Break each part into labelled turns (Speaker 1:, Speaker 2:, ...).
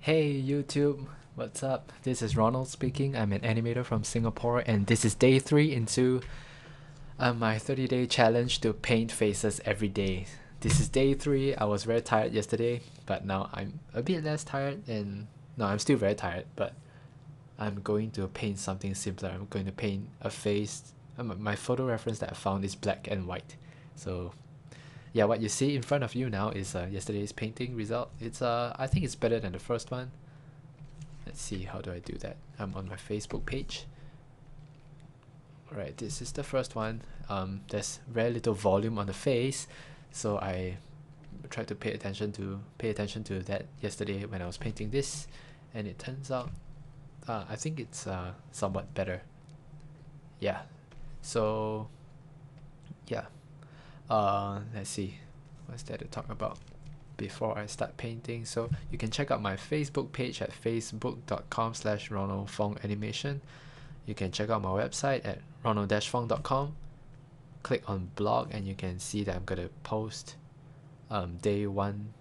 Speaker 1: Hey YouTube, what's up? This is Ronald speaking. I'm an animator from Singapore, and this is day 3 into my 30-day challenge to paint faces every day. This is day 3. I was very tired yesterday, but now I'm a bit less tired, and no, I'm still very tired, but I'm going to paint something simpler. I'm going to paint a face. My photo reference that I found is black and white. So yeah, what you see in front of you now is yesterday's painting result. It's I think it's better than the first one. Let's see, how do I do that? I'm on my Facebook page. Alright, this is the first one. There's very little volume on the face, so I tried to pay attention to that yesterday when I was painting this, and it turns out I think it's somewhat better. Yeah. So yeah. Let's see, what's there to talk about before I start painting. So you can check out my Facebook page at facebook.com/Ronald Fong Animation. You can check out my website at ronald-fong.com. Click on blog and you can see that I'm gonna post day 1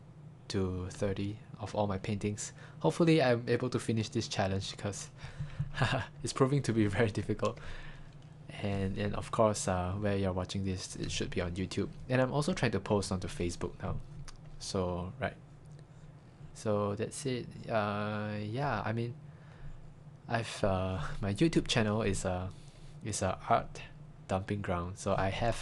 Speaker 1: to 30 of all my paintings. Hopefully I'm able to finish this challenge because it's proving to be very difficult. And of course, where you're watching this, it should be on YouTube. And I'm also trying to post onto Facebook now. So right. So that's it. Yeah, I mean, I've my YouTube channel is a art dumping ground. So I have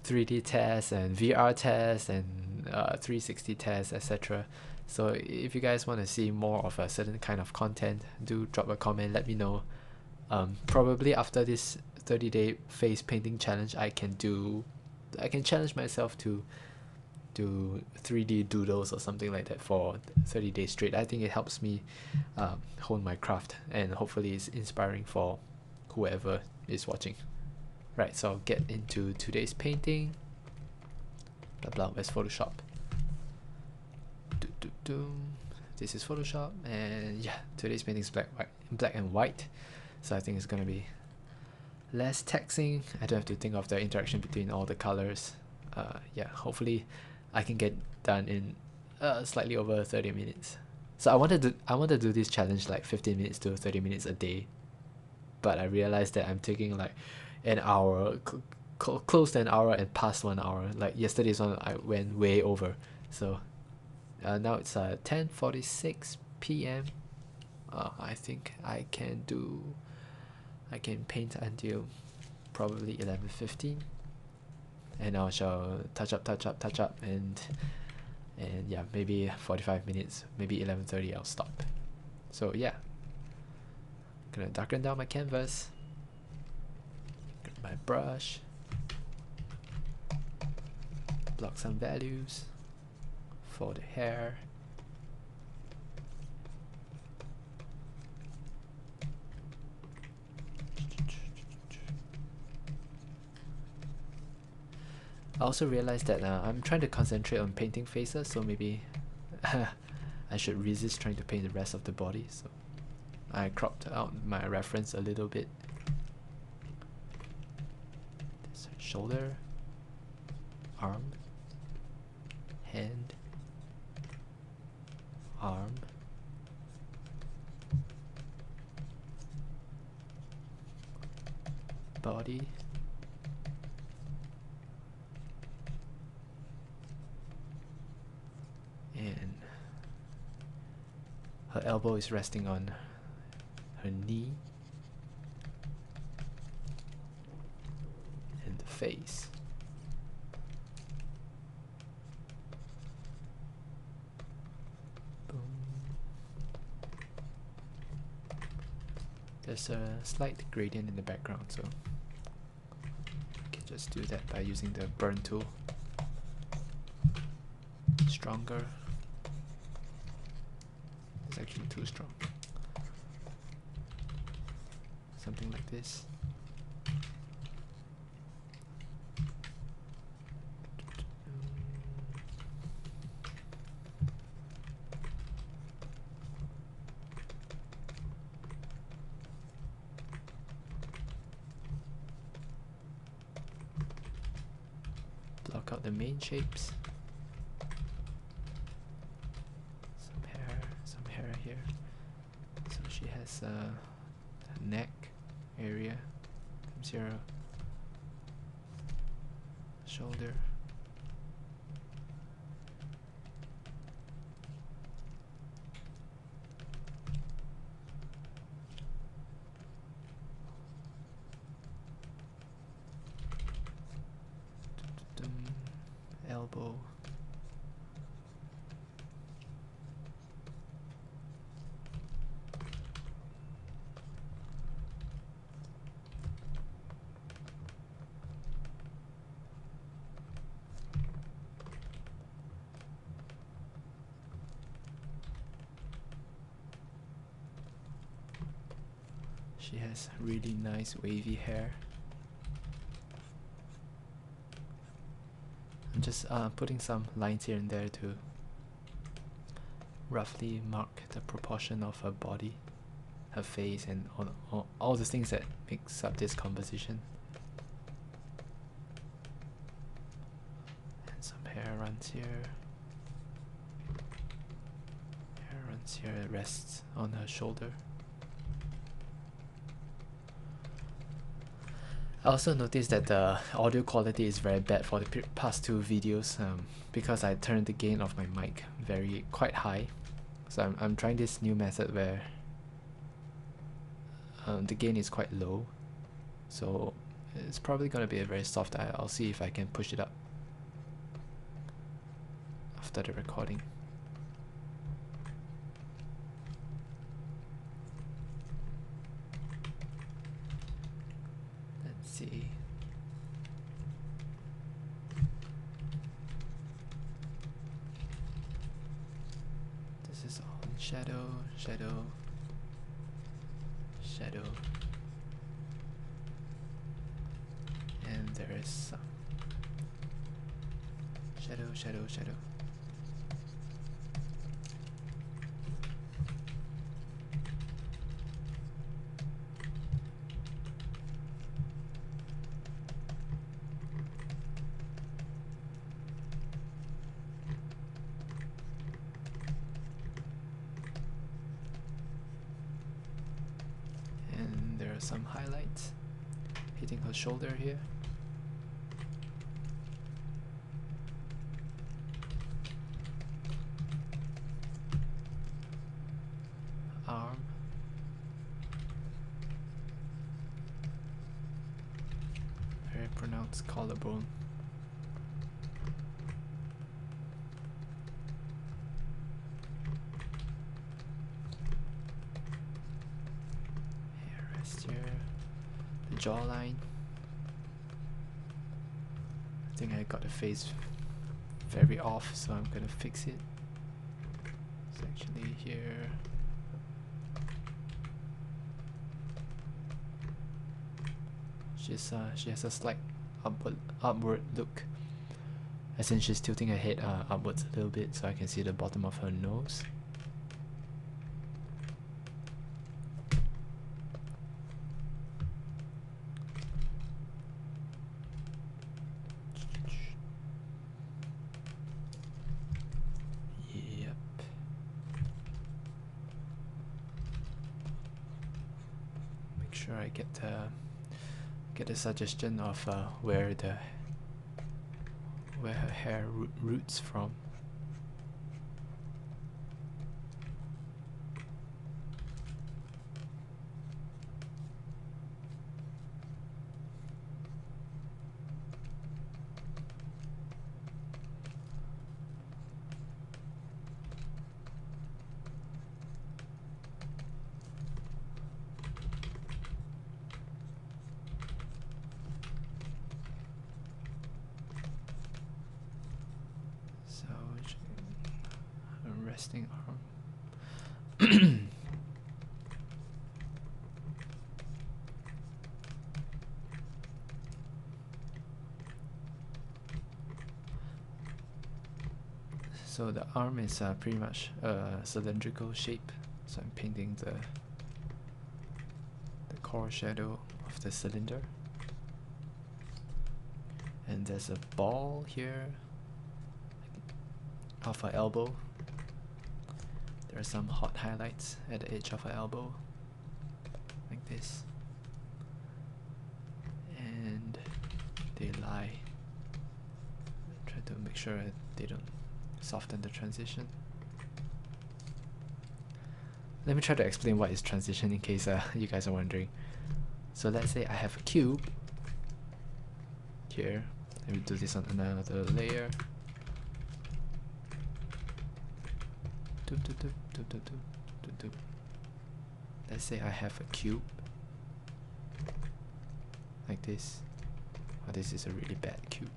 Speaker 1: 3D tests and VR tests and 360 tests, etc. So if you guys want to see more of a certain kind of content, do drop a comment. Let me know. Probably after this 30-day face painting challenge, I can challenge myself to do 3D doodles or something like that for 30 days straight. I think it helps me hone my craft, and hopefully it's inspiring for whoever is watching. Right, so I'll get into today's painting. Blah blah, where's Photoshop? This is Photoshop, and yeah, today's painting is black and white. So I think it's gonna be less taxing. I don't have to think of the interaction between all the colors. Yeah, hopefully I can get done in slightly over 30 minutes. So I wanted to do this challenge like 15 minutes to 30 minutes a day, but I realized that I'm taking like an hour, close to an hour and past 1 hour. Like yesterday's one, I went way over. So now it's 10:46 p.m. I think I can paint until probably 11:15, and I shall touch up, and yeah, maybe 45 minutes, maybe 11:30 I'll stop. So yeah, gonna darken down my canvas, get my brush, block some values for the hair. I also realized that I'm trying to concentrate on painting faces, so maybe I should resist trying to paint the rest of the body. So I cropped out my reference a little bit. This shoulder, arm, hand, arm, body, and her elbow is resting on her knee, and the face. Boom. There's a slight gradient in the background, so I can just do that by using the burn tool. Stronger. It's actually too strong. Something like this. Block out the main shapes. Some here. So she has a neck area, comes here, shoulder. Elbow. She has really nice wavy hair. I'm just putting some lines here and there to roughly mark the proportion of her body, her face, and all the things that makes up this composition. And some hair runs here. Hair runs here, it rests on her shoulder. I also noticed that the audio quality is very bad for the past two videos because I turned the gain of my mic quite high. So I'm trying this new method where the gain is quite low. So it's probably going to be a very soft. I'll see if I can push it up after the recording. See. This is all in shadow, shadow, shadow, and there is some shadow, shadow, shadow. Some highlights hitting her shoulder here. Arm. Very pronounced collarbone. Jawline. I think I got the face very off, so I'm gonna fix it. It's actually here. She has a slight upward look, as in she's tilting her head upwards a little bit, so I can see the bottom of her nose. I get a suggestion of where her hair roots from. Resting arm. So the arm is pretty much a cylindrical shape, so I'm painting the core shadow of the cylinder. And there's a ball here of her elbow. There are some hot highlights at the edge of her elbow, like this, and they lie. Try to make sure they don't soften the transition. Let me try to explain what is transition in case you guys are wondering. So let's say I have a cube here. Let me do this on another layer. Let's say I have a cube like this. Oh, this is a really bad cube.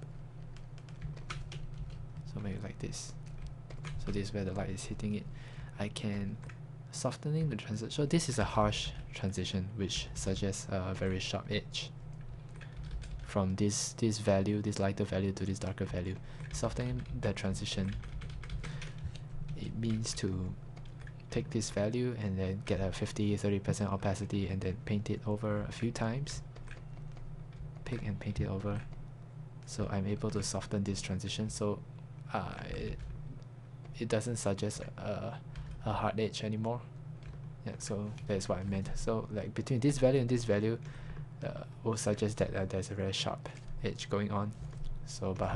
Speaker 1: So maybe like this. So this is where the light is hitting it. I can softening the transition. So this is a harsh transition, which suggests a very sharp edge. From this value, this lighter value to this darker value. Softening the transition, it means to take this value and then get a 50-30% opacity and then paint it over a few times. Pick and paint it over. So I'm able to soften this transition. So it doesn't suggest a hard edge anymore. Yeah, so that's what I meant. So like between this value and this value will suggest that there's a very sharp edge going on. So but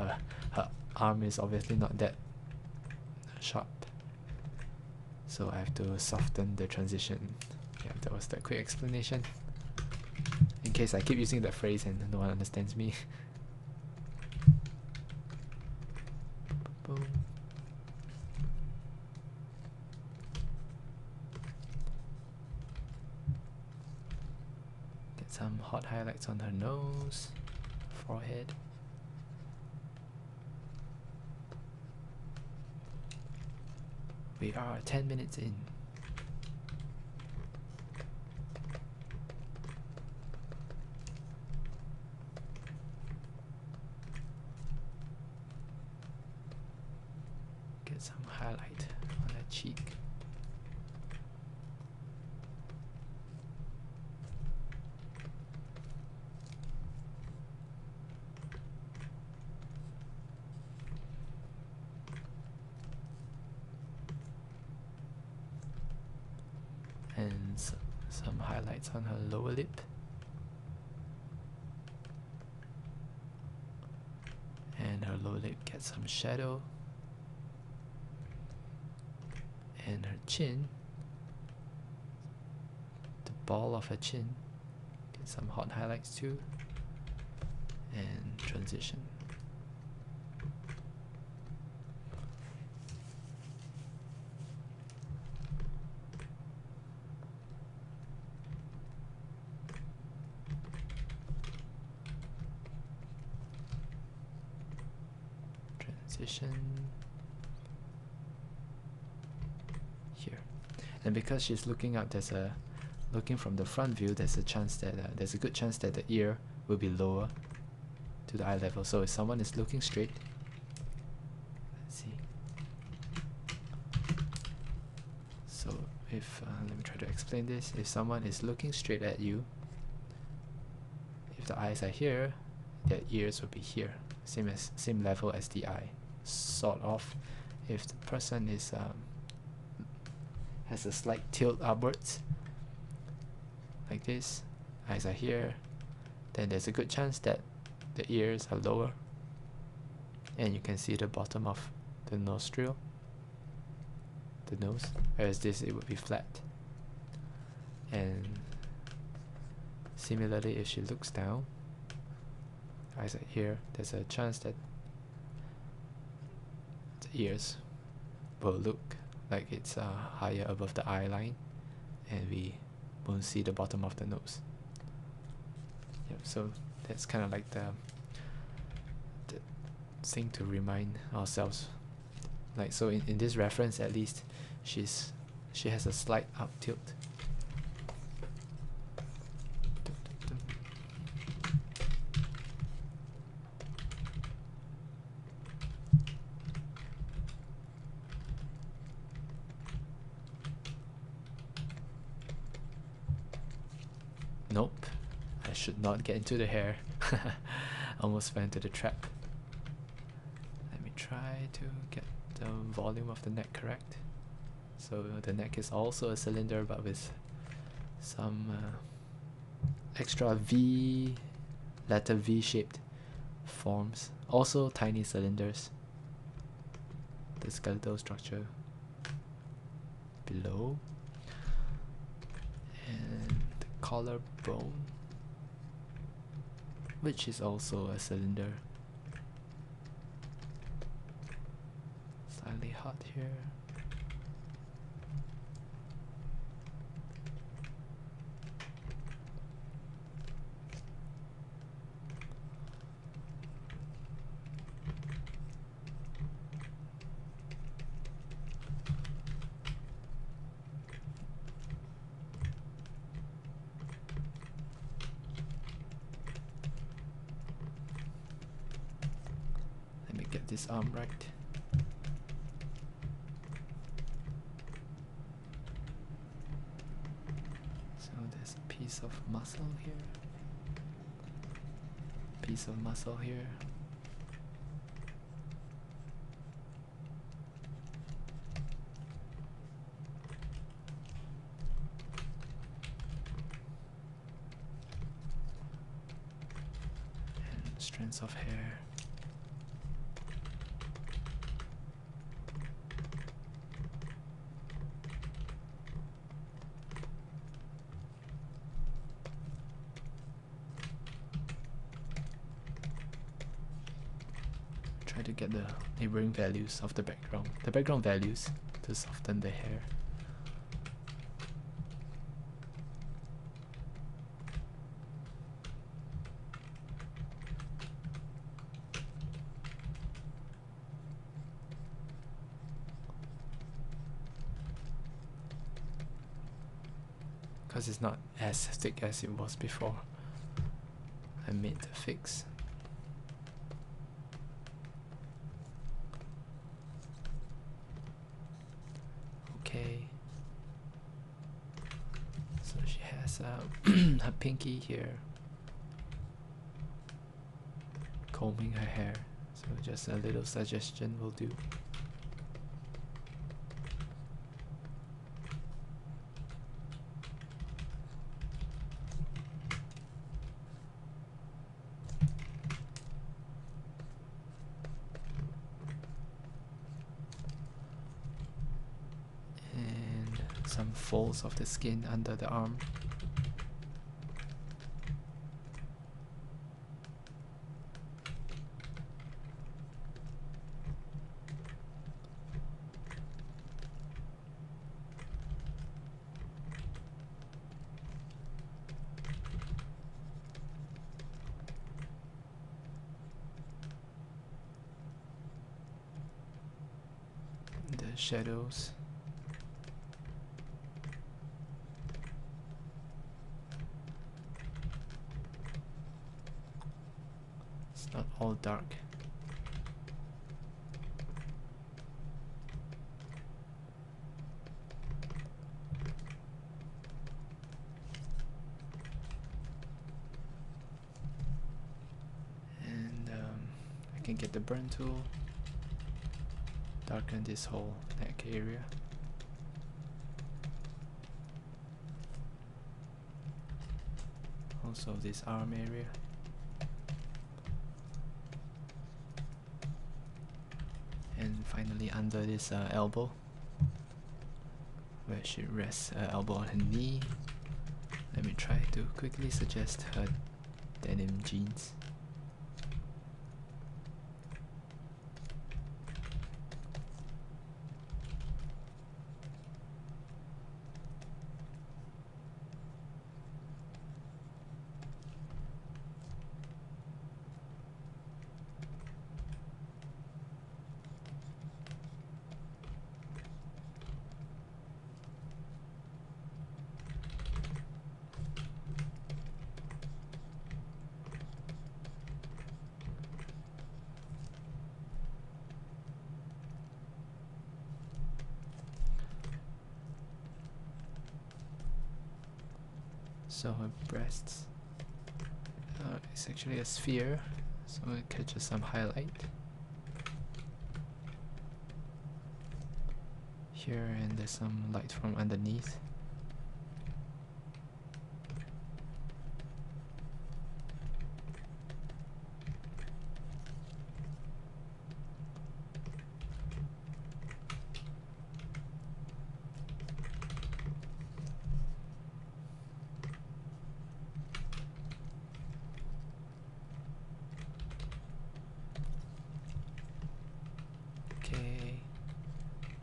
Speaker 1: her arm is obviously not that sharp, so I have to soften the transition. Yeah, that was the quick explanation, in case I keep using that phrase and no one understands me. Boom. Get some hot highlights on her nose, forehead. We are 10 minutes in. Get some highlight on that cheek. And some highlights on her lower lip. And her lower lip gets some shadow. And her chin, the ball of her chin, get some hot highlights too. And transition. Here, and because she's looking up, looking from the front view, there's a chance that there's a good chance that the ear will be lower to the eye level. So if someone is looking straight, let's see. So if let me try to explain this. If someone is looking straight at you, if the eyes are here, their ears will be here, same level as the eye, sort of. If the person is has a slight tilt upwards, like this, eyes are here, then there's a good chance that the ears are lower, and you can see the bottom of the nostril, the nose, whereas this it would be flat. And similarly, if she looks down, eyes are here, there's a chance that the ears will look like it's higher above the eye line, and we won't see the bottom of the nose. Yep, so that's kind of like the thing to remind ourselves. Like, so in this reference, at least she has a slight up tilt. Nope, I should not get into the hair. Almost fell into the trap. Let me try to get the volume of the neck correct. So the neck is also a cylinder, but with some extra V, letter V shaped forms. Also tiny cylinders. The skeletal structure below. And the collarbone, which is also a cylinder. Slightly hot here. Let me get this arm right. So there's a piece of muscle here. Piece of muscle here. And strands of hair. Try to get the neighboring values of the background values to soften the hair. Because it's not as thick as it was before I made the fix. Okay, so she has her pinky here combing her hair, so just a little suggestion will do. Some folds of the skin under the arm. The shadows. Not all dark. And I can get the burn tool, darken this whole neck area. Also this arm area. And finally under this elbow, where she rests her elbow on her knee. Let me try to quickly suggest her denim jeans. So her breasts, it's actually a sphere, so it catches some highlight. here, and there's some light from underneath.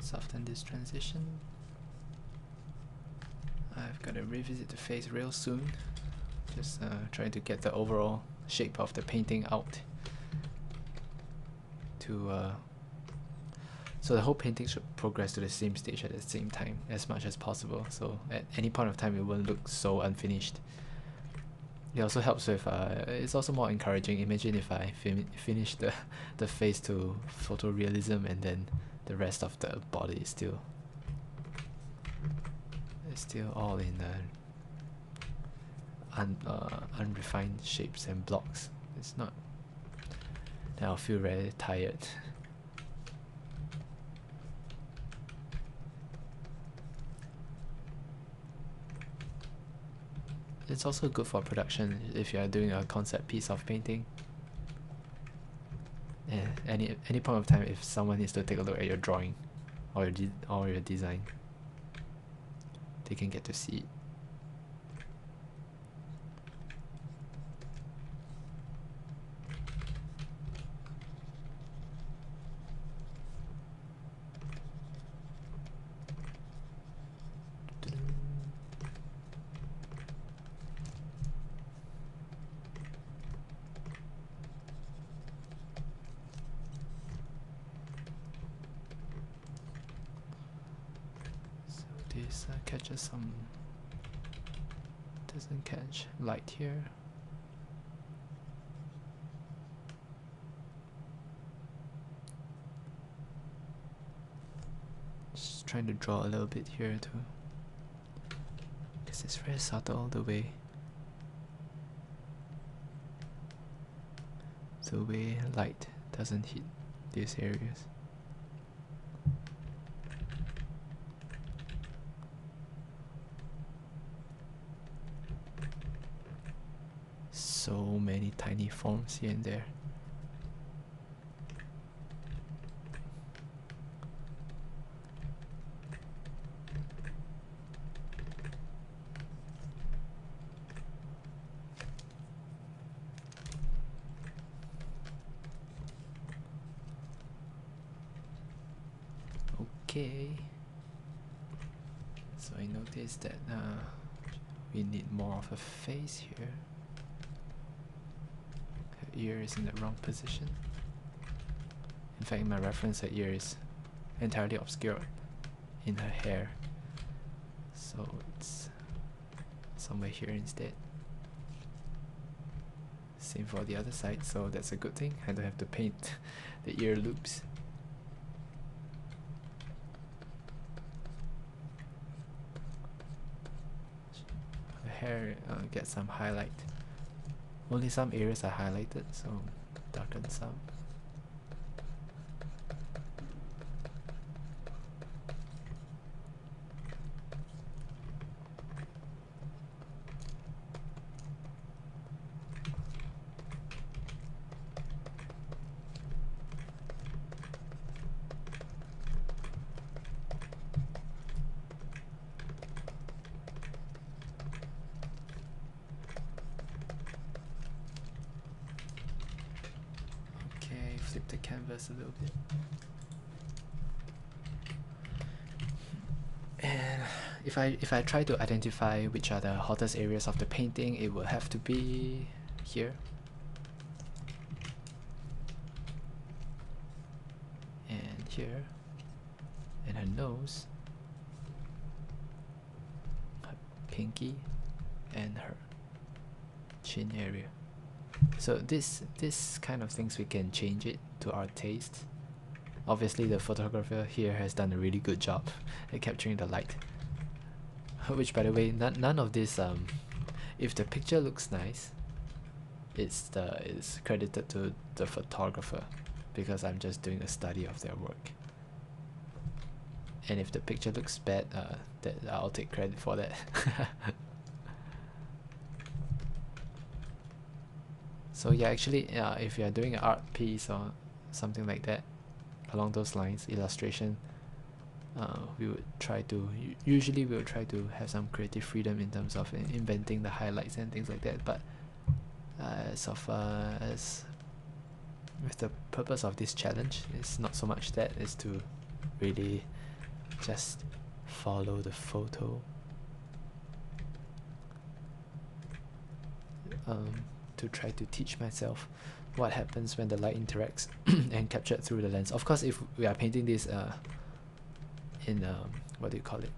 Speaker 1: Soften this transition. I've got to revisit the face real soon. Just trying to get the overall shape of the painting out. So the whole painting should progress to the same stage at the same time as much as possible. So at any point of time it won't look so unfinished. It also helps with, it's also more encouraging. Imagine if I finish the face to photorealism and then the rest of the body is still all in unrefined shapes and blocks. It's not. Then I'll feel very tired. It's also good for production if you are doing a concept piece of painting. Yeah, any point of time, if someone needs to take a look at your drawing or your design, they can get to see it. This catches some, doesn't catch light here. Just trying to draw a little bit here too, because it's very subtle the way light doesn't hit these areas. So many tiny forms here and there. Okay, so I noticed that we need more of a face here. Her ear is in the wrong position. In fact, in my reference, her ear is entirely obscured in her hair, so it's somewhere here instead. Same for the other side, so that's a good thing. I don't have to paint the ear loops. Hair get some highlight. Only some areas are highlighted, so darken some. Flip the canvas a little bit. And if I try to identify which are the hottest areas of the painting, it will have to be here. And here. And her nose. Her pinky and her chin area. So this kind of things, we can change it to our taste. Obviously the photographer here has done a really good job at capturing the light. Which, by the way, none of this, if the picture looks nice, it's credited to the photographer, because I'm just doing a study of their work. and if the picture looks bad, that I'll take credit for that. So yeah, actually, if you're doing an art piece or something like that, along those lines, illustration, we would try to usually we would try to have some creative freedom in terms of inventing the highlights and things like that. But as with the purpose of this challenge, it's not so much that, it's to really just follow the photo, to try to teach myself what happens when the light interacts and captured through the lens. Of course, if we are painting this in what do you call it,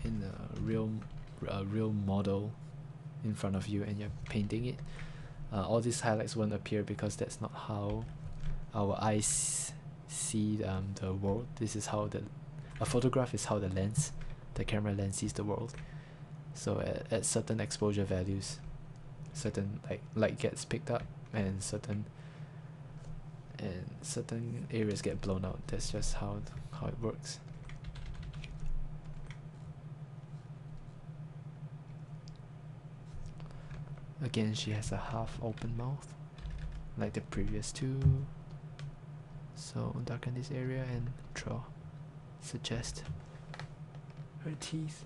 Speaker 1: in a real model in front of you and you're painting it, all these highlights won't appear because that's not how our eyes see the world. This is how a photograph is how the camera lens sees the world. So at certain exposure values, certain light gets picked up, and certain areas get blown out. That's just how it works. Again, she has a half open mouth like the previous two, so darken this area and suggest her teeth.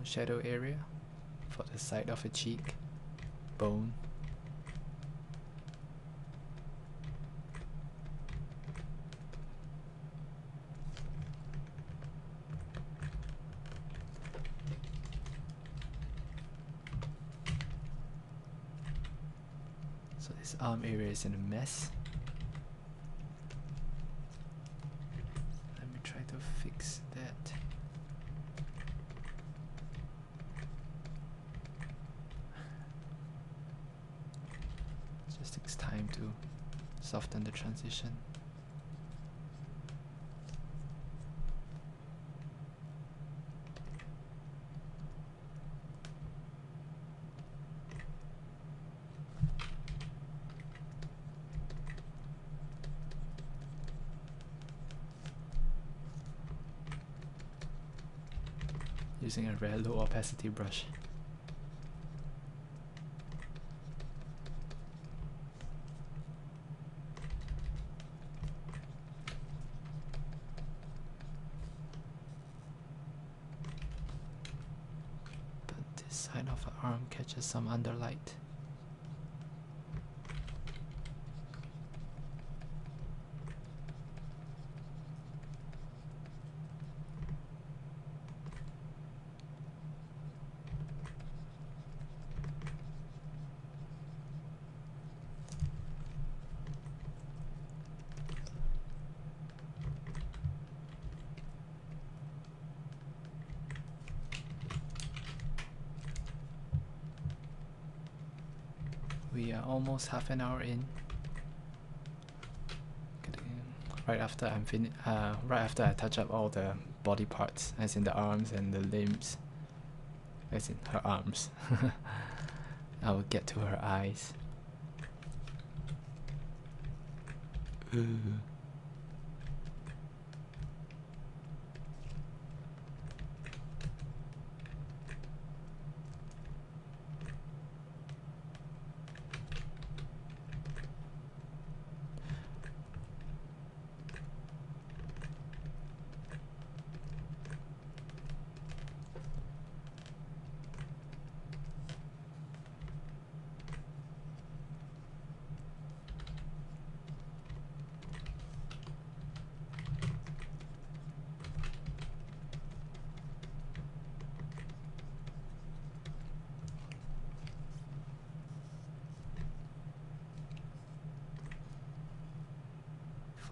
Speaker 1: Shadow area for the side of a cheek, bone. So this arm area is in a mess. Let me try to fix that. Takes time to soften the transition. Using a very low opacity brush. Side of her arm catches some underlight. We are almost half an hour in. Right after right after I touch up all the body parts, as in the arms and the limbs, as in her arms, I will get to her eyes. Ooh.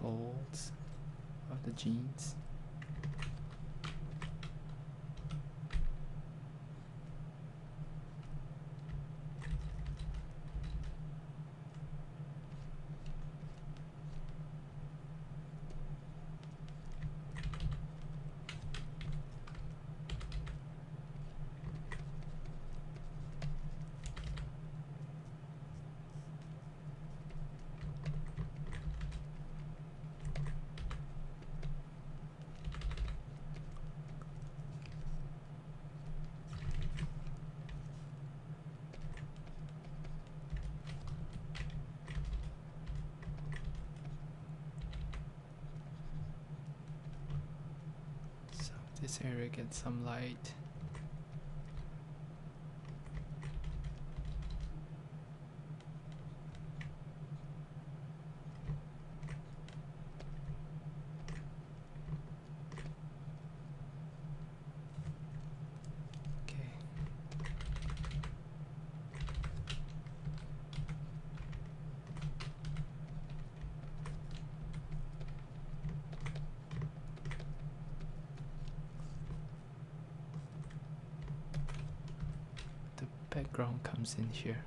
Speaker 1: Folds. the jeans. This area gets some light. Okay. Background comes in here.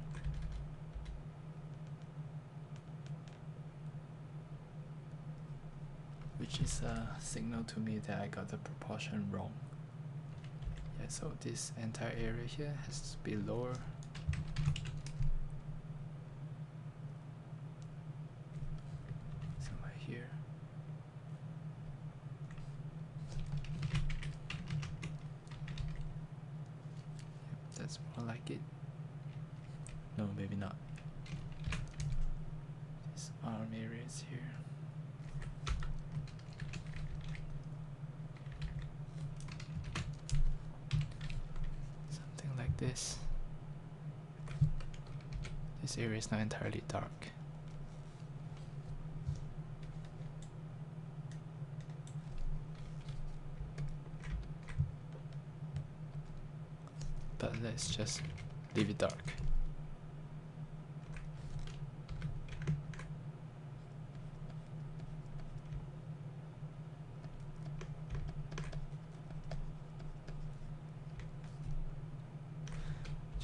Speaker 1: Which is a signal to me that I got the proportion wrong. Yeah, so this entire area here has to be lower. Somewhere here. That's more like it. No, maybe not. This arm area is here. Something like this. This area is not entirely dark. But let's just leave it dark.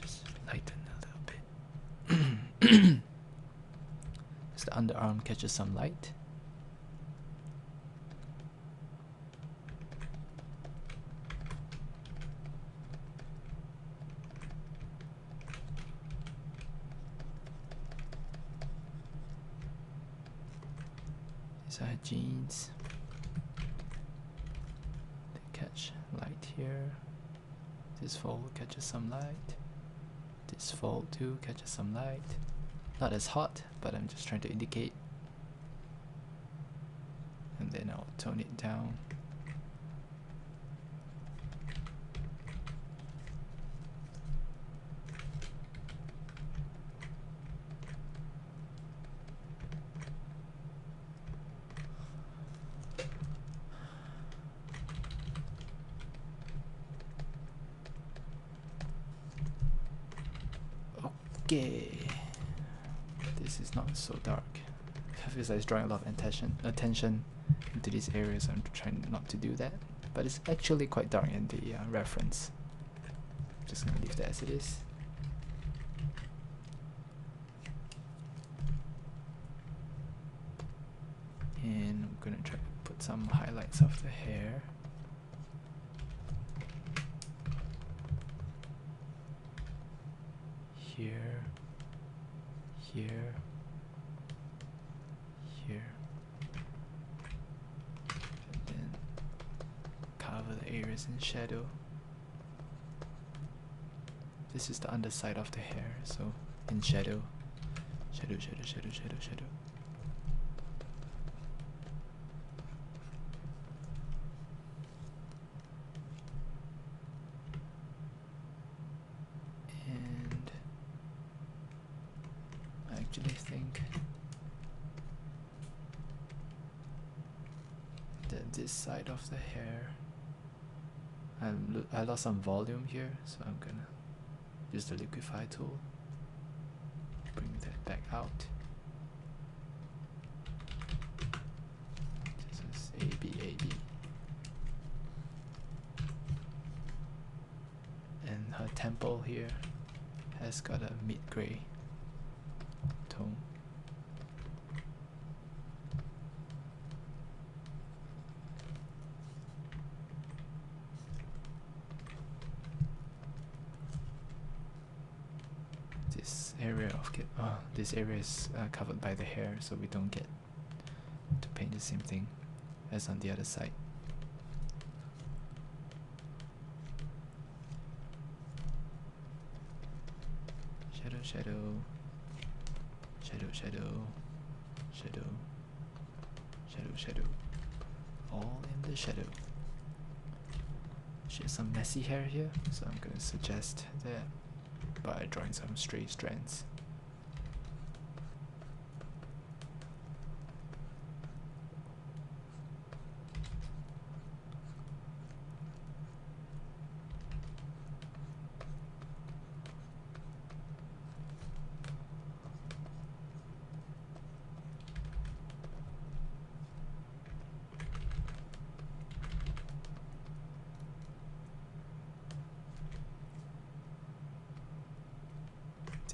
Speaker 1: Just lighten a little bit. As the underarm catches some light. These are jeans. They catch light here. This fold catches some light. This fold too catches some light. Not as hot, but I'm just trying to indicate. And then I'll tone it down. Okay, this is not so dark. I feel like it's drawing a lot of attention into these areas. I'm trying not to do that, but it's actually quite dark in the reference. Just gonna leave that as it is. And I'm gonna try to put some highlights of the hair. Here, here, here, and then cover the areas in shadow. This is the underside of the hair, so in shadow, shadow, shadow, shadow, shadow, shadow. I think that this side of the hair, I lost some volume here, so I'm gonna use the liquify tool, bring that back out. This is A, B. And her temple here has got a mid-gray tone. This area is covered by the hair, so we don't get to paint the same thing as on the other side. Shadow, shadow, shadow, shadow, shadow, shadow, shadow, all in the shadow. She has some messy hair here, so I'm gonna suggest that by drawing some stray strands.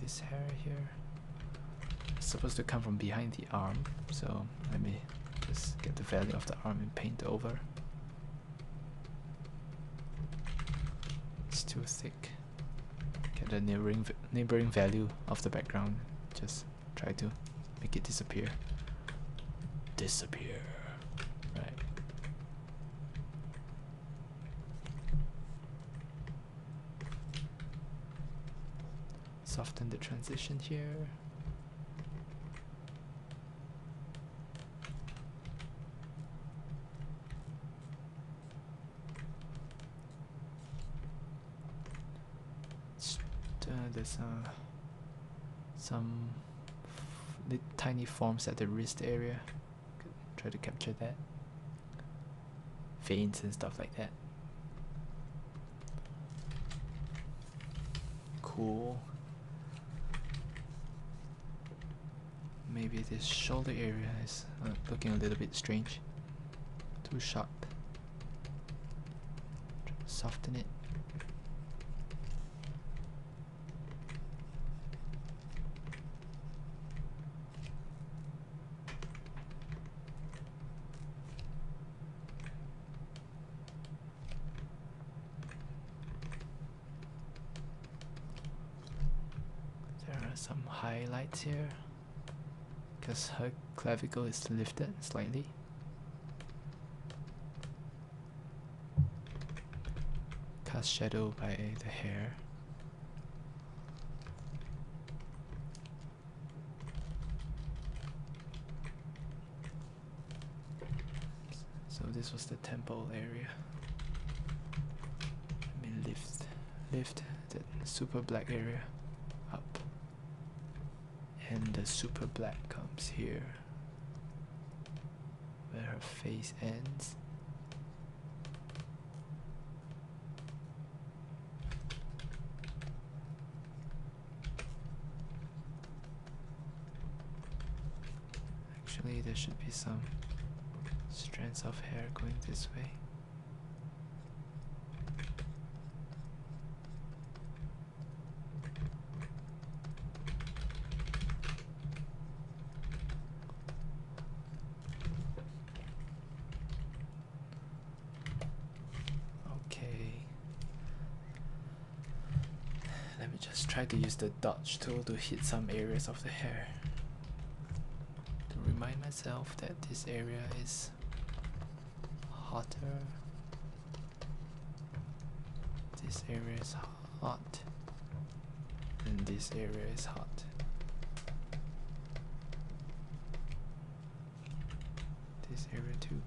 Speaker 1: This hair here is supposed to come from behind the arm, so let me just get the value of the arm and paint over. It's too thick. Get the neighboring value of the background. Just try to make it disappear. Disappear. Right. Soften the transition here. There's some tiny forms at the wrist area. Try to capture that. Veins and stuff like that. Cool. Maybe this shoulder area is looking a little bit strange. Too sharp. Soften it. There are some highlights here because her clavicle is lifted slightly. Cast shadow by the hair. So this was the temple area. Let me lift that super black area up. And the super black comes here where her face ends. Actually, there should be some strands of hair going this way. Let me just try to use the dodge tool to hit some areas of the hair. To remind myself that this area is hotter. This area is hot. And this area is hot. This area too.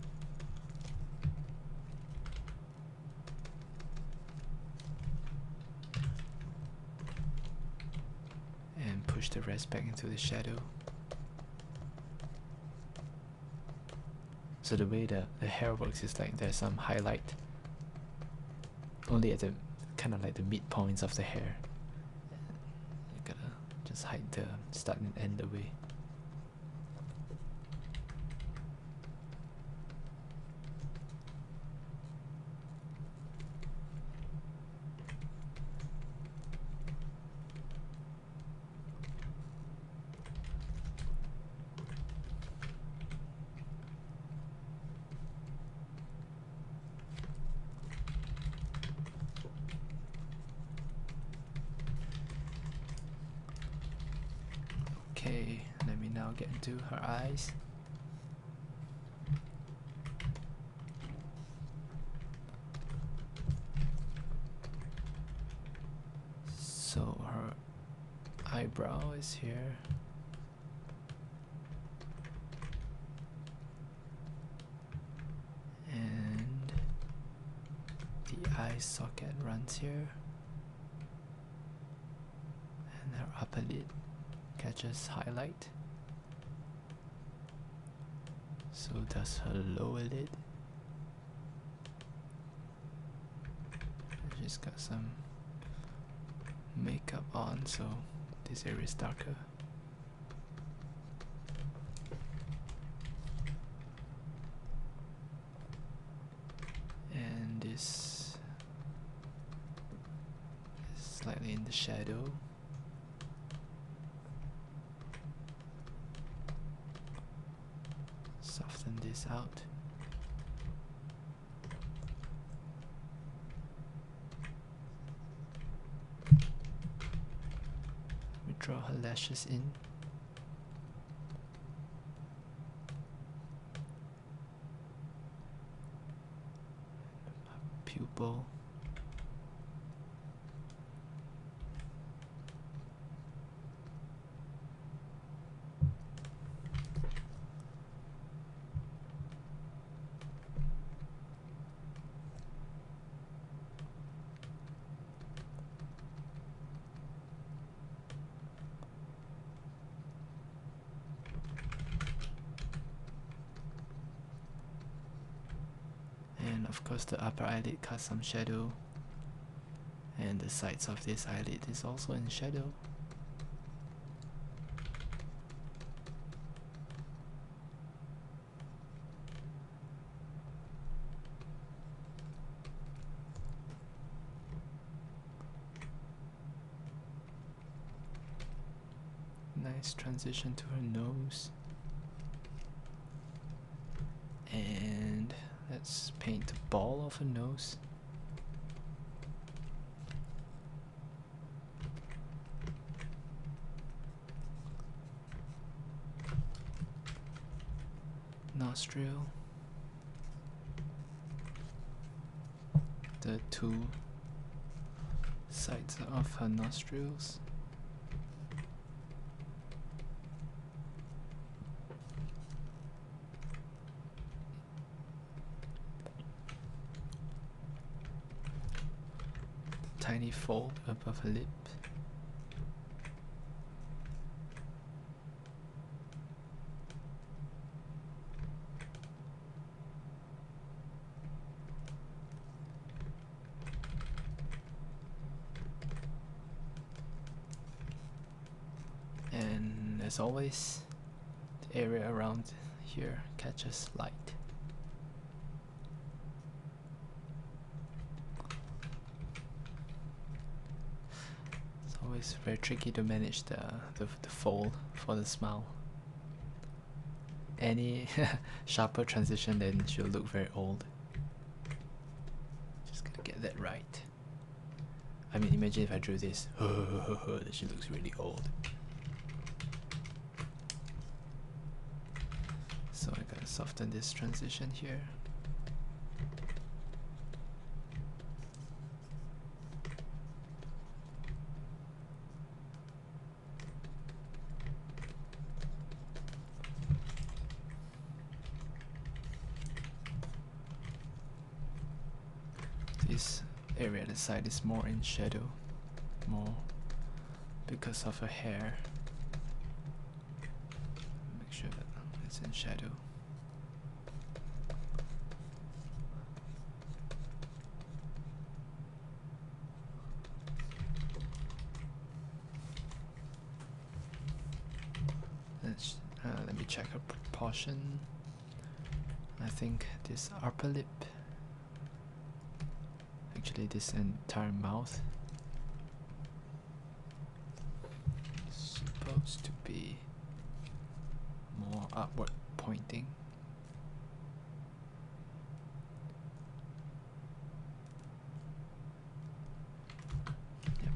Speaker 1: And push the rest back into the shadow. So the way the hair works is like there's some highlight only at the kind of like the midpoints of the hair. You gotta just hide the start and end away. get into her eyes. So her eyebrow is here. And the eye socket runs here. And her upper lid catches highlight. So does her lower lid. She's got some makeup on, so this area is darker. And this is slightly in the shadow. Soften this out. We draw her lashes in. Pupil. And of course the upper eyelid casts some shadow, and the sides of this eyelid is also in shadow. Nice transition to her nose. And let's paint the ball of her nose. Nostril. The two sides of her nostrils. Tiny fold above her lip. And as always, the area around here catches light. It's very tricky to manage the fold for the smile. Any sharper transition, then she'll look very old. Just gotta get that right. I mean, imagine if I drew this, then she looks really old. So I gotta soften this transition here. This area at the side is more in shadow, more because of her hair. Make sure that it's in shadow. Let me check her proportion. I think this upper lip, actually this entire mouth, is supposed to be more upward pointing. Yep.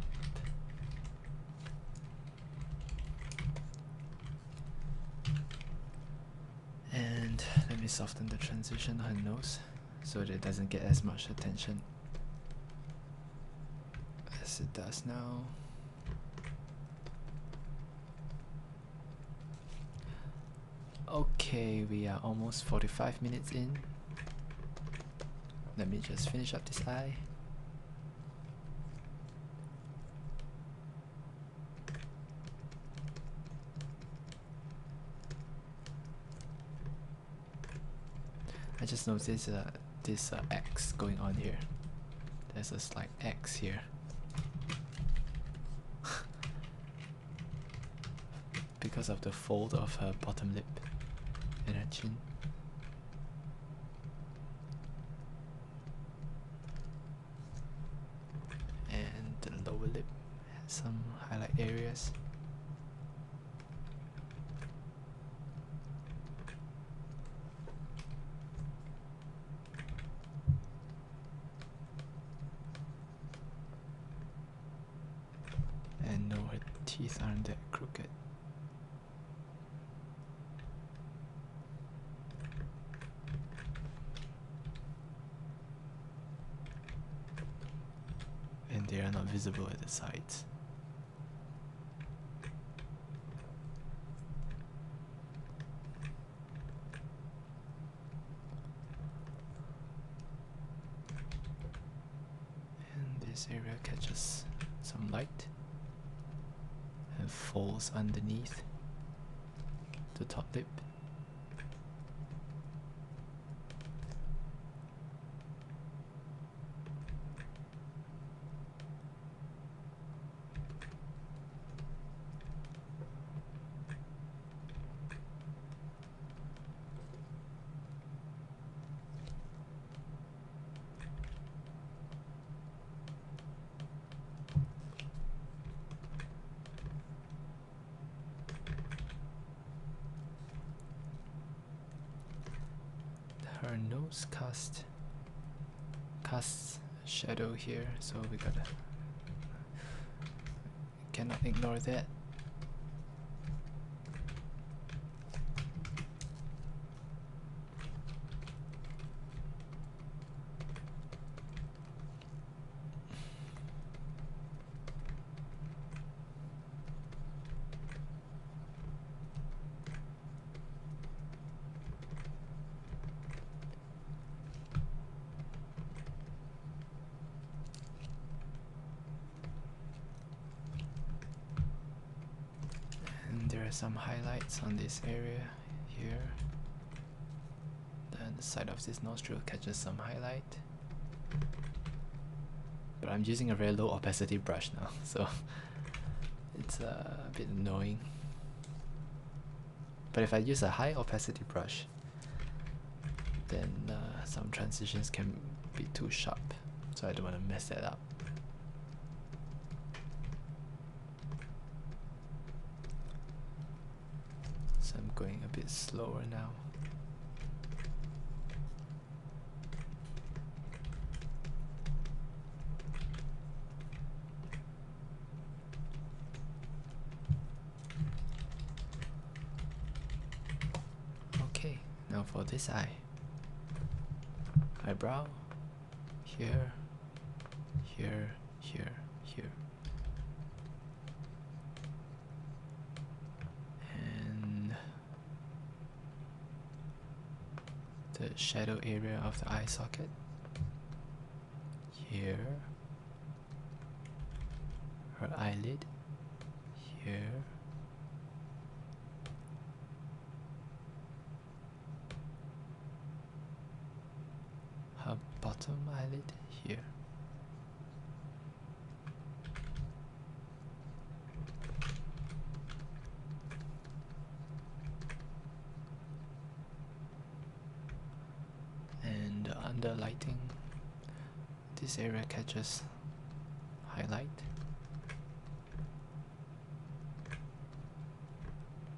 Speaker 1: me soften the transition on her nose so that it doesn't get as much attention as it does now. Okay, we are almost 45 minutes in. Let me just finish up this eye. I just noticed this X going on here. There's a slight X here. Because of the fold of her bottom lip and her chin. And the lower lip has some highlight areas. And no, her teeth aren't that crooked. And they are not visible at the sides. And this area catches some light and falls underneath the top lip. Her nose casts shadow here, so we cannot ignore that. There are some highlights on this area here. Then the side of this nostril catches some highlight. But I'm using a very low opacity brush now, so it's a bit annoying. But if I use a high opacity brush, then some transitions can be too sharp, so I don't want to mess that up. So I'm going a bit slower now. Okay, now for this eye. Eyebrow, here, here, here, here. And the shadow area of the eye socket. Here. Her eyelid. Here. Her bottom eyelid here. And under lighting, this area catches highlight.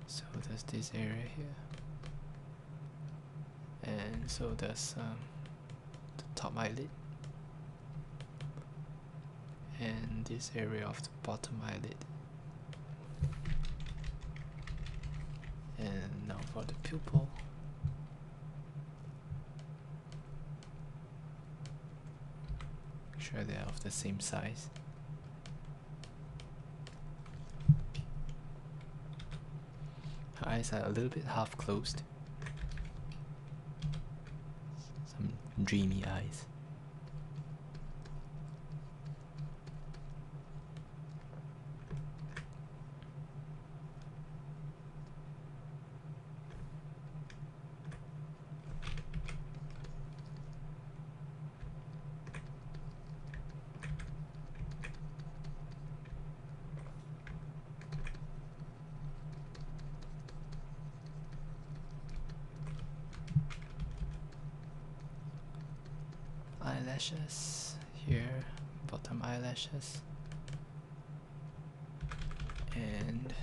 Speaker 1: So there's this area here. And so there's top eyelid and this area of the bottom eyelid. And now for the pupil, Make sure they're of the same size. Her eyes are a little bit half closed. Some dreamy eyes. Eyelashes here, bottom eyelashes, and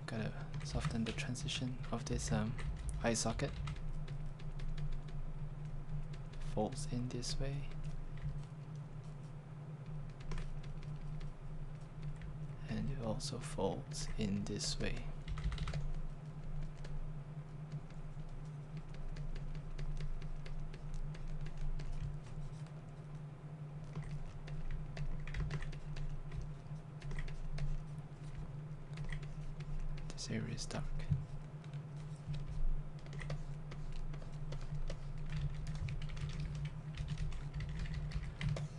Speaker 1: gotta soften the transition of this eye socket. Folds in this way, and it also folds in this way. This area is dark.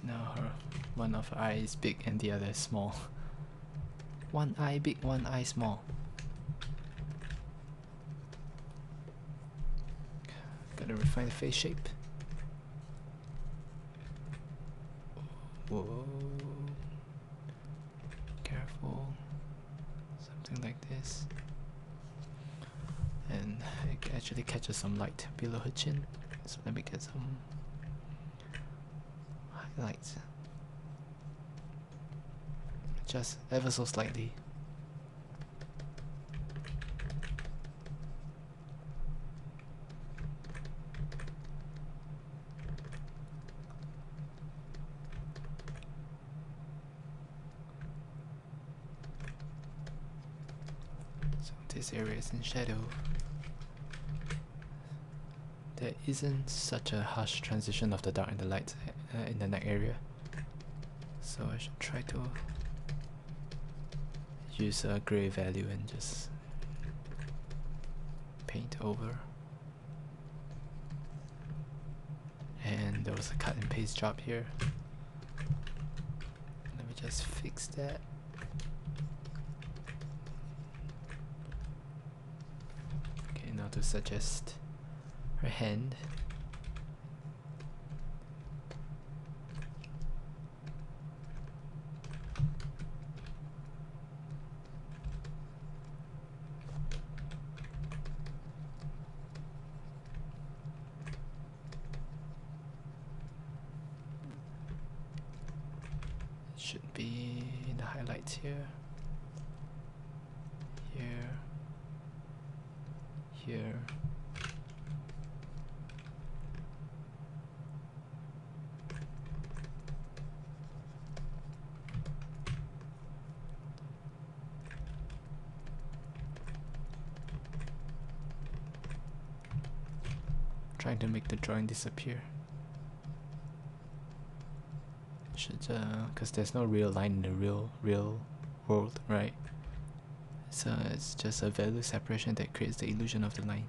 Speaker 1: Now one of her eyes is big and the other is small. One eye big, one eye small. Gotta refine the face shape. Whoa. Careful. Something like this. And it actually catches some light below her chin. So let me get some highlights. Just ever so slightly. So this area is in shadow. There isn't such a harsh transition of the dark and the light in the neck area. So I should try to use a gray value and just paint over. And there was a cut and paste job here. Let me just fix that. Okay, now to suggest her hand. Should be in the highlights here, here. Trying to make the drawing disappear. Should because there's no real line in the real world, right? So it's just a value separation that creates the illusion of the line.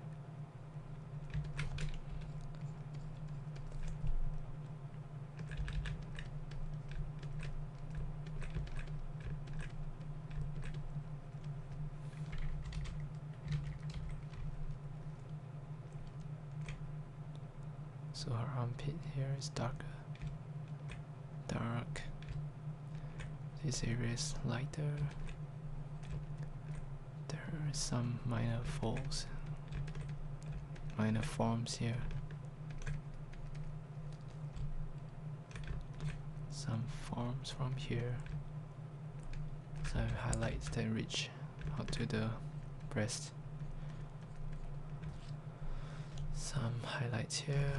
Speaker 1: So her armpit here is darker. Dark. This area is lighter. There are some minor folds, minor forms here. Some forms from here. Some highlights that reach out to the breast. Some highlights here.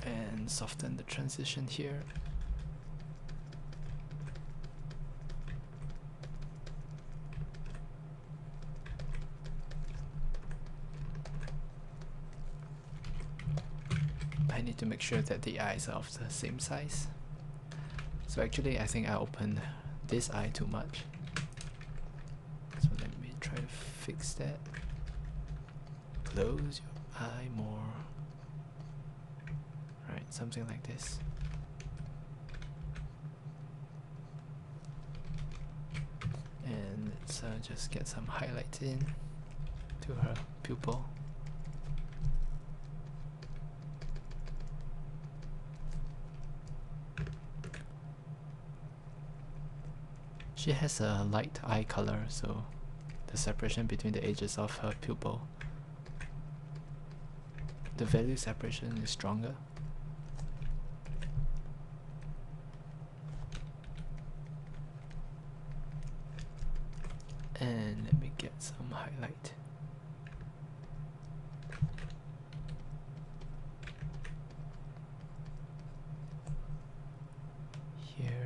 Speaker 1: And soften the transition here. need to make sure that the eyes are of the same size. So actually I think I opened this eye too much. So let me try to fix that. Close your eye more. Right, something like this. And let's just get some highlights in to her pupil. She has a light eye color, so the separation between the edges of her pupil, the value separation is stronger. And let me get some highlight. Here.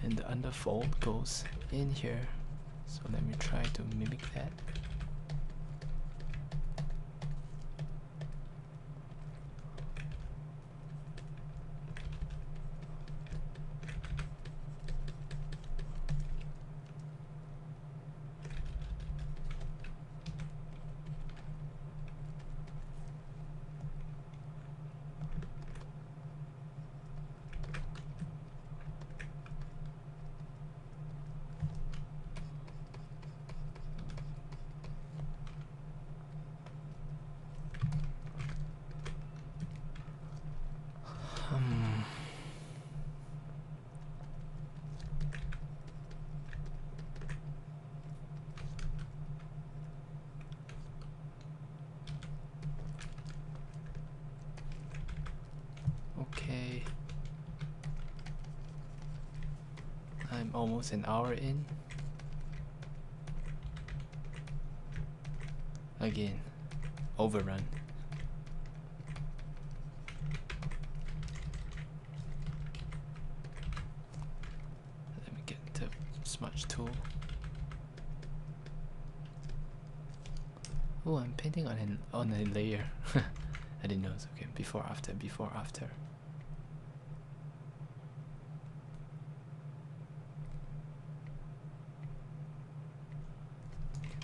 Speaker 1: And the underfold goes in here, so let me try to mimic that. Okay, I'm almost an hour in. Again, overrun. Let me get the smudge tool. Oh, I'm painting on a layer. I didn't know. It's okay. Before, after, before, after.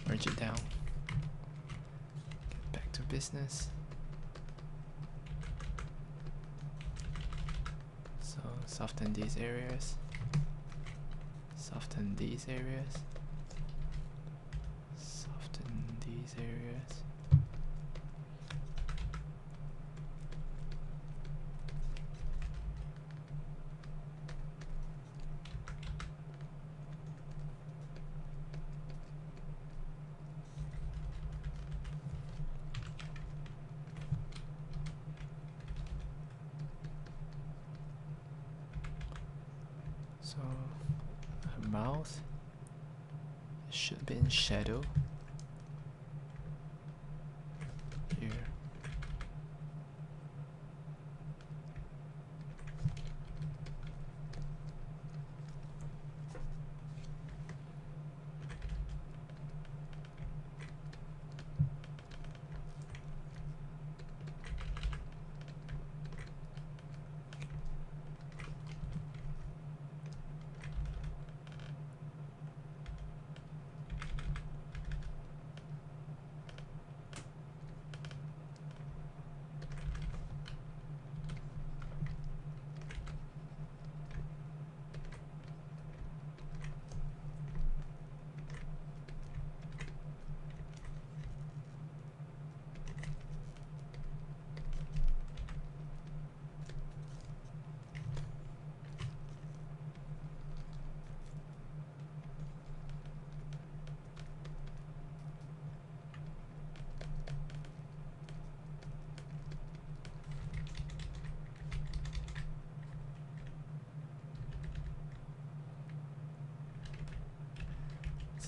Speaker 1: Merge it down. Get back to business. So soften these areas. Soften these areas. Soften these areas. So her mouth should be in shadow here.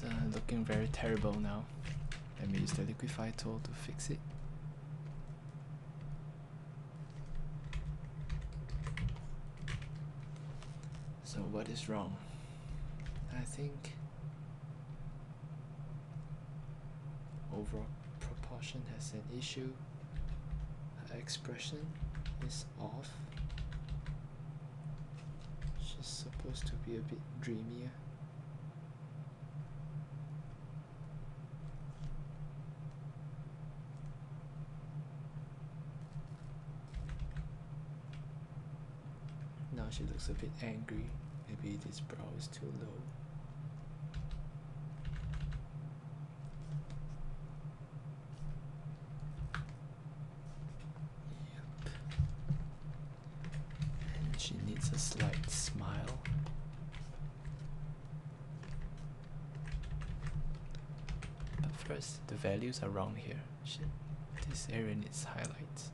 Speaker 1: It's looking very terrible now. Let me use the liquify tool to fix it. So what is wrong? I think overall proportion has an issue. Her expression is off. She's supposed to be a bit dreamier. Now she looks a bit angry. Maybe this brow is too low. Yep. And she needs a slight smile. But first, the values are wrong here. This area needs highlights.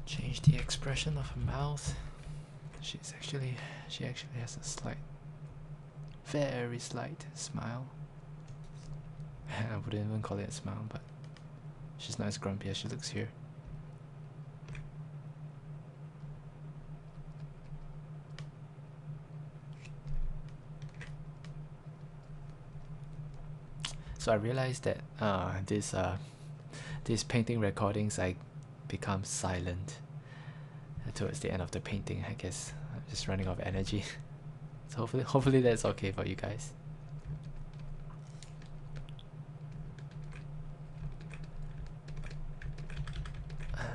Speaker 1: Change the expression of her mouth. She actually has a slight, very slight smile. I wouldn't even call it a smile, but she's not as grumpy as she looks here. So I realized that these painting recordings, I become silent towards the end of the painting. I guess I'm just running out of energy. So hopefully that's okay for you guys.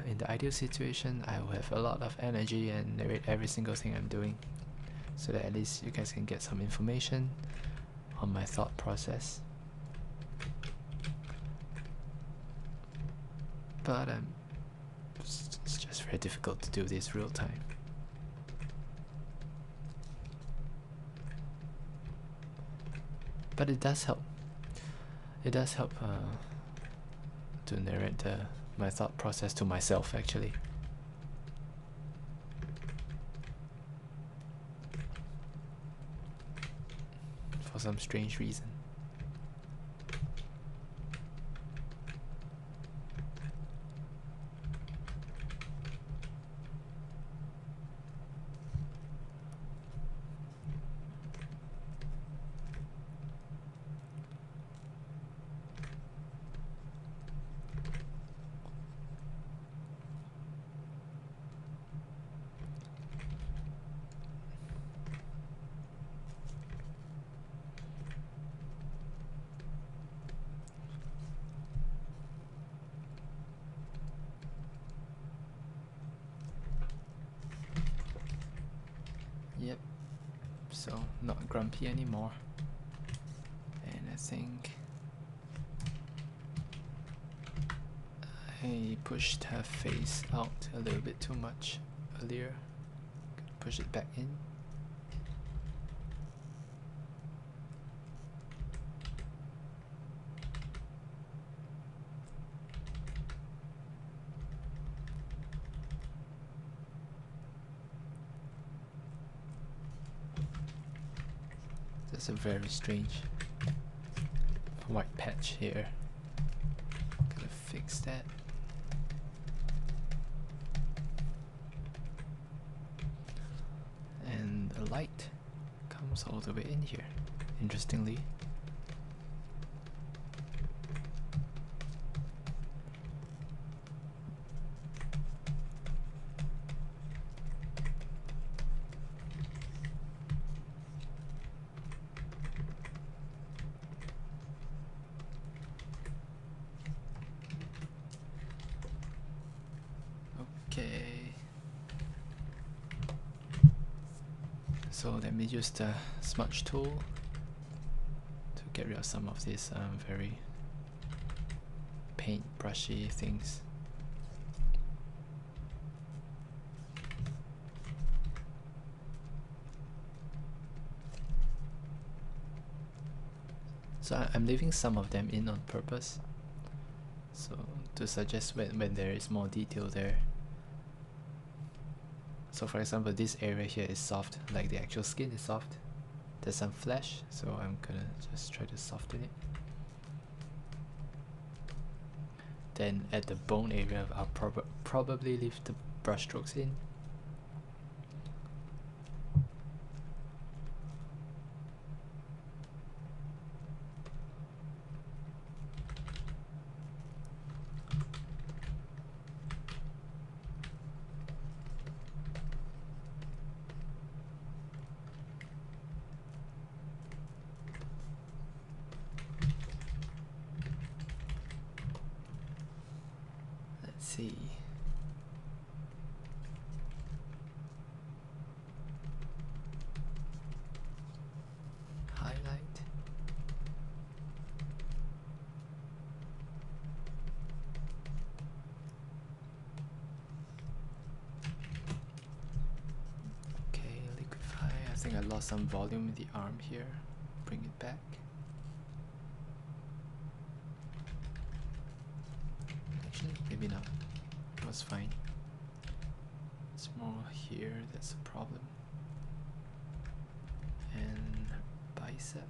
Speaker 1: In the ideal situation, I will have a lot of energy and narrate every single thing I'm doing, so that at least you guys can get some information on my thought process. But it's just very difficult to do this real time. But it does help. It does help to narrate my thought process to myself, actually. For some strange reason. Yep, so not grumpy anymore. And I think I pushed her face out a little bit too much earlier. Push it back in. There's a very strange white patch here. Gotta fix that. And the light comes comes all the way in here, interestingly. Okay. So let me use the smudge tool to get rid of some of these very paint brushy things. So I'm leaving some of them in on purpose, so to suggest when there is more detail there. So for example, this area here is soft, like the actual skin is soft. There's some flesh, so I'm gonna just try to soften it. Then at the bone area, I'll probably leave the brush strokes in. See. Highlight. Okay, liquify. I think I lost some volume in the arm here. Bring it back. Actually, maybe not. It was fine. It's more here that's a problem. And bicep.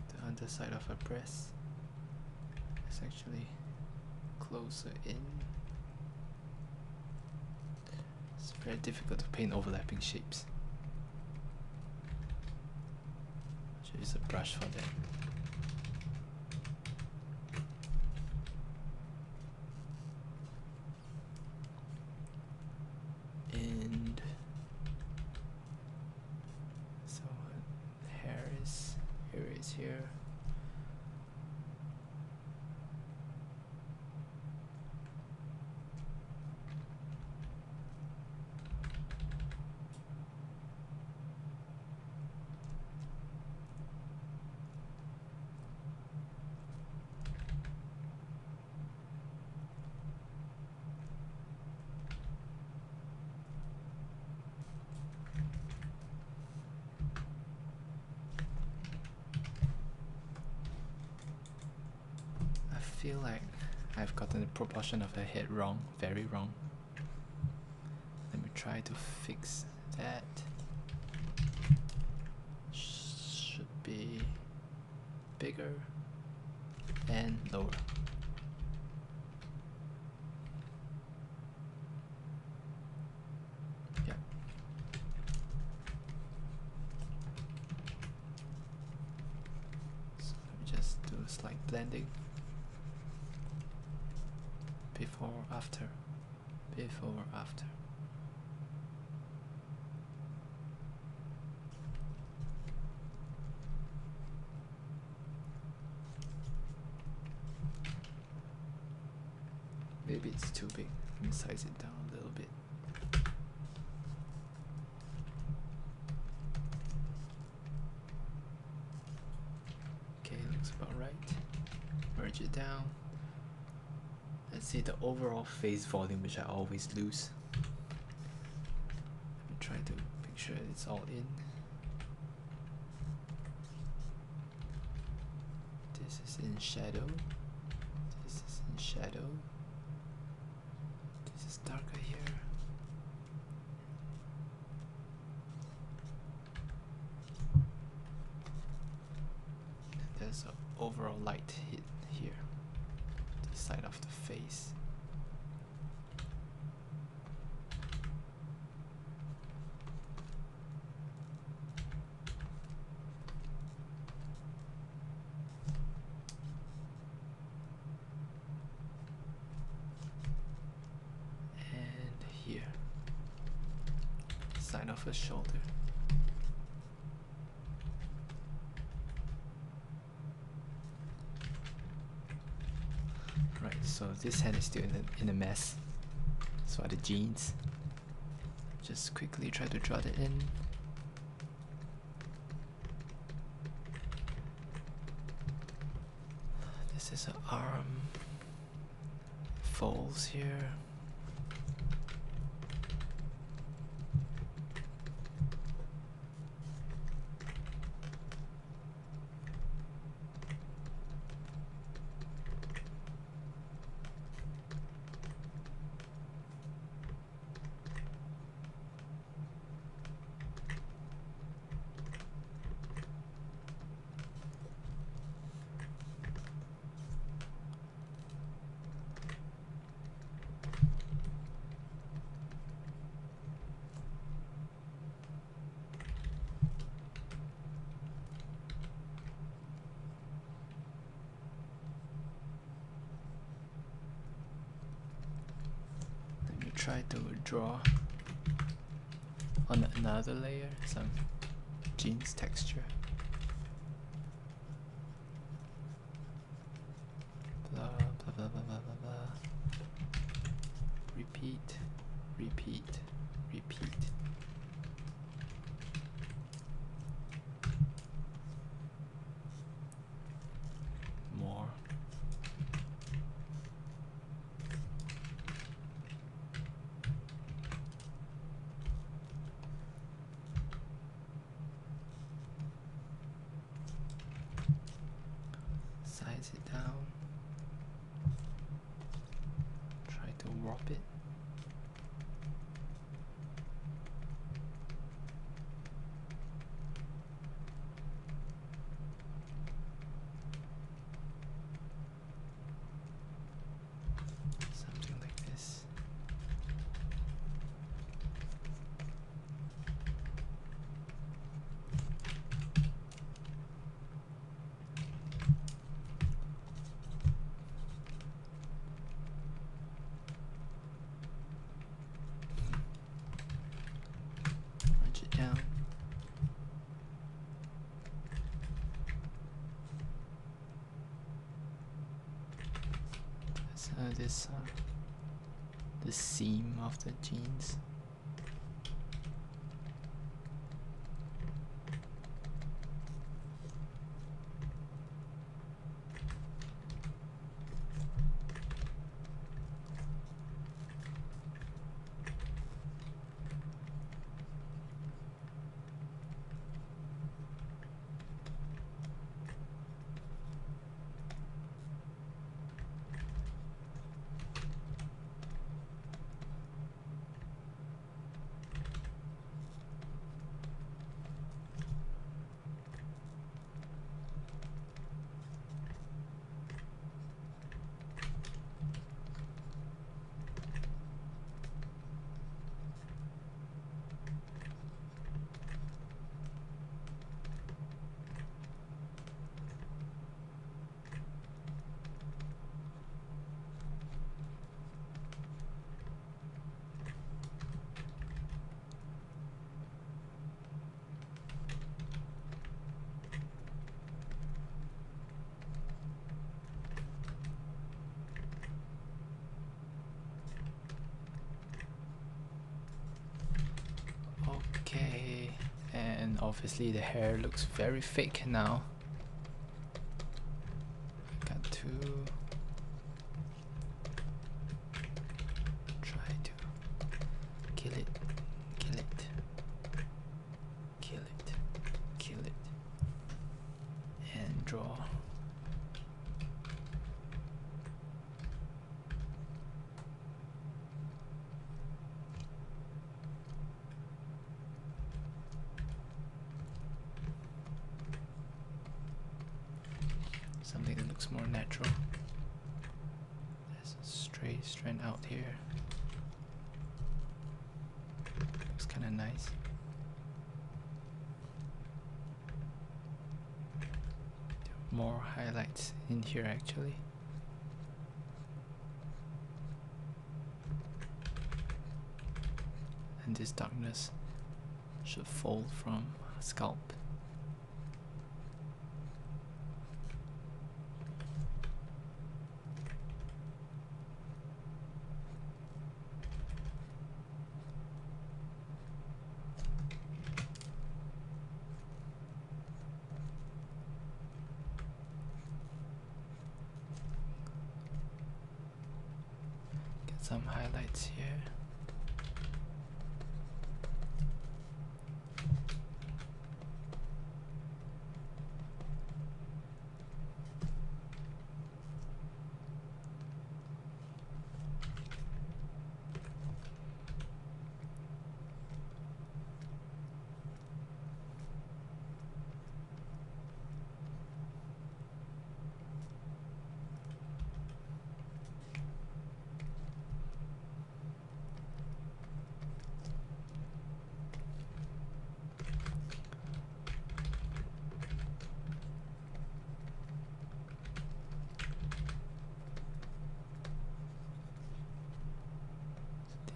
Speaker 1: The underside of her breast is actually closer in. It's very difficult to paint overlapping shapes. Should use a brush for that. And so hair is here. I feel like I've gotten the proportion of her head wrong, very wrong. Let me try to fix that. Should be bigger and lower. Yeah. So let me just do a slight blending. Before, after, before, after. Maybe it's too big. Let me size it down a little bit. Okay, looks about right. Merge it down. Let's see the overall face volume, which I always lose. Let me try to make sure it's all in. This is in shadow. This is in shadow. This is darker here. There's an overall light hit here. Side of the face. of her shoulder. Right, so this hand is still in a mess. So are the jeans. Just quickly try to draw that in. This is an arm. Folds here. Try to draw on another layer some jeans texture. Blah blah blah blah blah blah blah. Repeat, repeat, repeat. More. Size it down. Try to warp it. Something like this. Crunch it down. So the seam of the jeans. Okay, and obviously the hair looks very fake now. Got to try to kill it, kill it, kill it, kill it, and draw. Something that looks more natural. There's a stray strand out here. Looks kind of nice. More highlights in here actually. And this darkness should fold from scalp. Get some highlights here.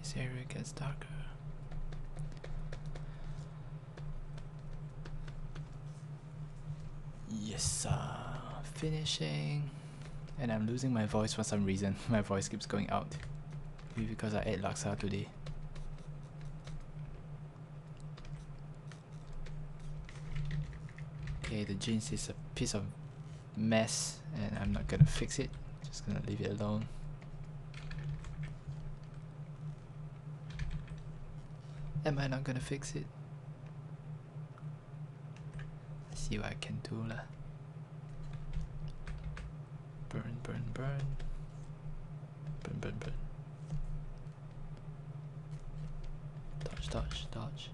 Speaker 1: This area gets darker. Yes, finishing. And I'm losing my voice for some reason. My voice keeps going out. Maybe because I ate laksa today. Okay, the jeans is a piece of mess and I'm not gonna fix it. Just gonna leave it alone. Am I not gonna fix it? Let's see what I can do lah. Burn, burn, burn. Burn, burn, burn. Touch, touch, touch.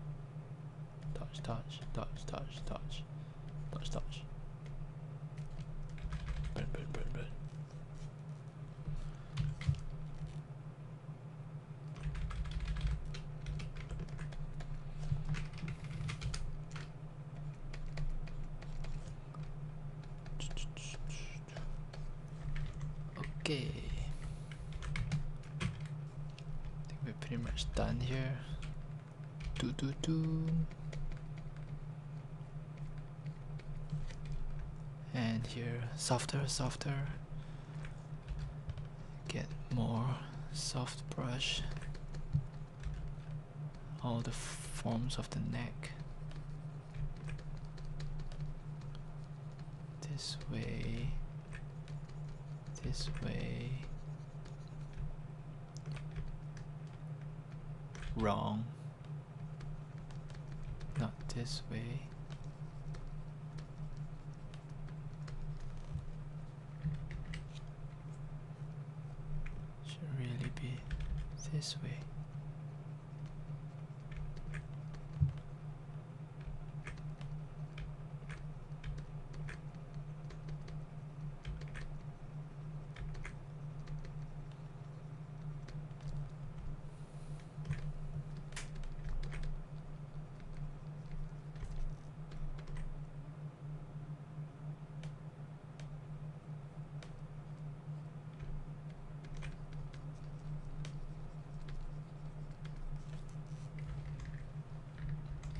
Speaker 1: Touch, touch, touch, touch, touch. Touch, touch. Burn, burn, burn, burn. Okay, I think we're pretty much done here. And here, softer, softer. Get more soft brush. All the forms of the neck. This way. This way. Wrong. Not this way. Should really be this way.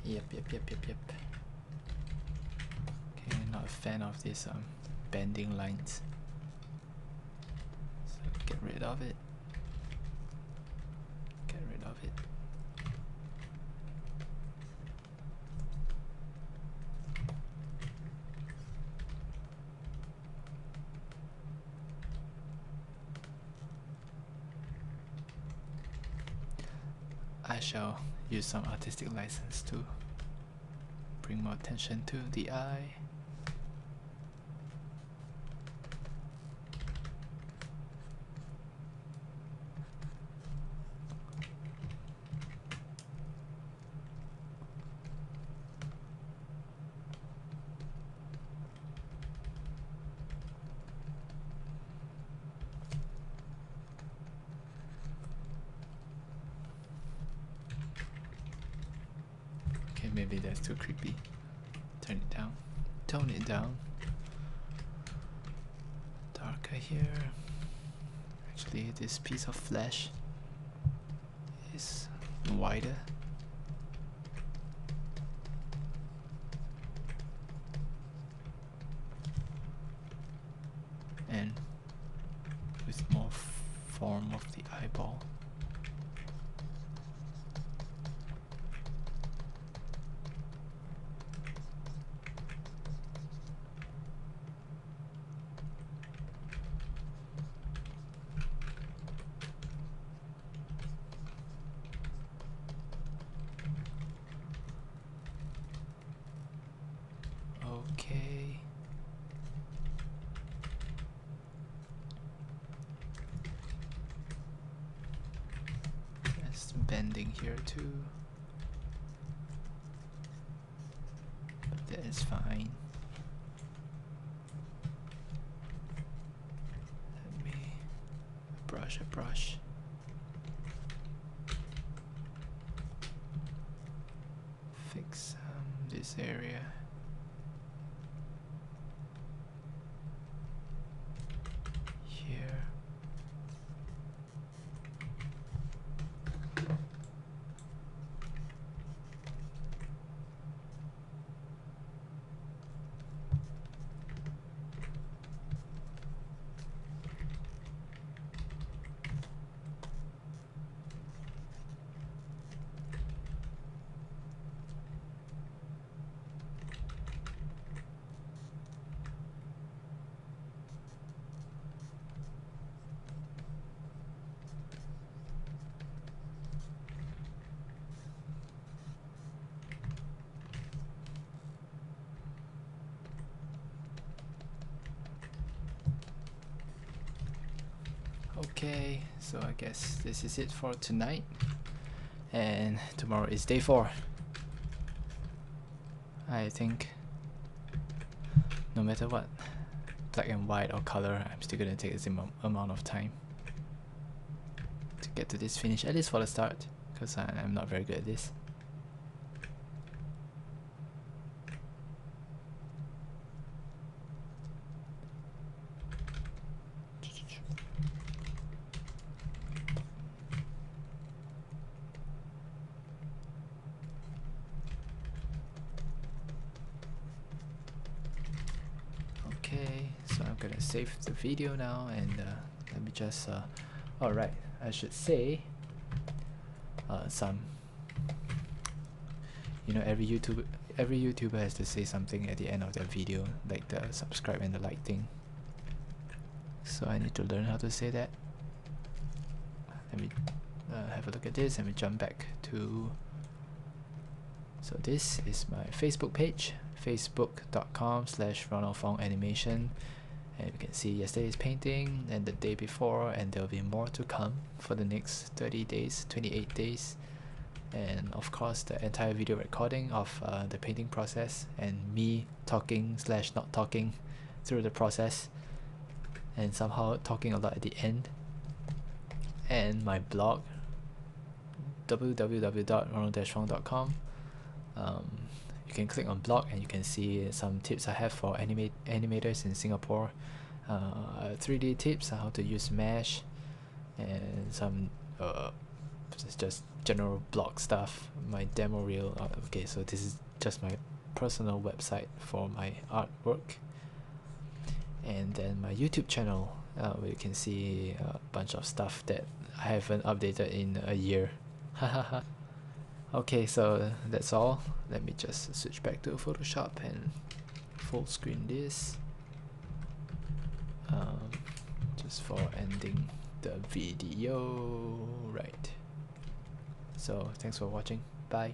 Speaker 1: Yep. Okay, not a fan of this bending lines. So get rid of it. Get rid of it. I shall use some artistic license to bring more attention to the eye. Okay, maybe that's too creepy. Turn it down. Tone it down. Darker here. Actually, this piece of flesh is wider. Okay. There's bending here too. But that is fine. Let me brush a brush. Fix this area. Here. Okay, so I guess this is it for tonight, and tomorrow is day 4. I think no matter what, black and white or color, I'm still gonna take the same amount of time to get to this finish, at least for the start, because I'm not very good at this. Okay, so I'm gonna save the video now, and let me just alright, I should say some, you know, every YouTuber has to say something at the end of their video, like the subscribe and the like thing. So I need to learn how to say that. Let me have a look at this, and we jump back to, so this is my Facebook page, facebook.com/Ronald Fong animation, and you can see yesterday's painting and the day before, and there'll be more to come for the next 30 days, 28 days, and of course the entire video recording of the painting process, and me talking / not talking through the process, and somehow talking a lot at the end, and my blog, www.ronald-fong.com. You can click on blog and you can see some tips I have for animators in Singapore, 3D tips on how to use mesh, and some just general blog stuff, my demo reel. Okay, so this is just my personal website for my artwork, and then my YouTube channel, where you can see a bunch of stuff that I haven't updated in a year. Okay, so that's all. Let me just switch back to Photoshop and full screen this, just for ending the video. Right, so thanks for watching. Bye.